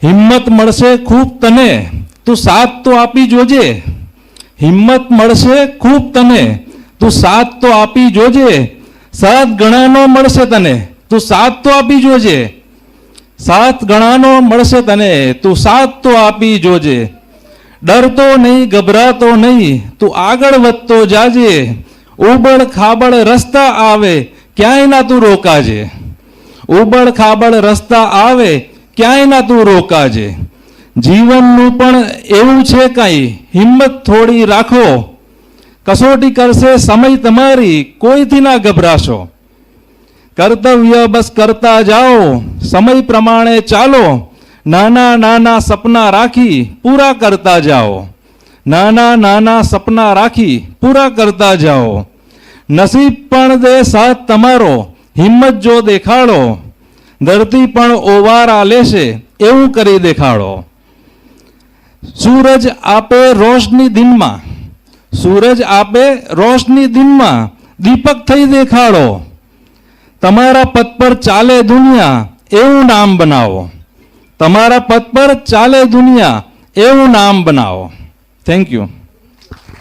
હિંમત મળશે ખૂબ તને, તું સાથ તો આપી જોજે. હિંમત મળશે ખૂબ તને, તું સાથ તો આપી જોજે. સાથ ગણાનો મળશે તને, તું સાથ તો આપી જોજે. સાથ ગણાનો મળશે તને, તું સાથ તો આપી જોજે. ડરતો નહીં, ગભરાતો નહીં, તું આગળ વધતો જાજે. ઉબડ ખાબડ રસ્તા આવે, ક્યાંય ના તું રોકાજે. ઉબડ ખાબડ રસ્તા આવે, ક્યાંય ના તું રોકાજે. જીવનનું પણ એવું છે કાંઈ, હિંમત થોડી રાખો. કસોટી કરશે સમય તમારી, કોઈથી ના ગભરાશો. કર્તવ્ય બસ કરતા જાઓ, સમય પ્રમાણે ચાલો. નાના નાના સપના રાખી પૂરા કરતા જાઓ. નાના નાના સપના રાખી પૂરા કરતા જાઓ. નસીબ પણ દે સાથ તમારો, હિંમત જો દેખાડો. ધરતી પણ ઓવારા લેશે, એવું કરી દેખાડો. સૂરજ આપે રોશની દિનમાં, સૂરજ આપે રોશની દિનમાં, દીપક થઈ દેખાડો. તમારા પથ પર ચાલે દુનિયા, એવું નામ બનાવો. તમારા પથ પર ચાલે દુનિયા, એવું નામ બનાવો. Thank you.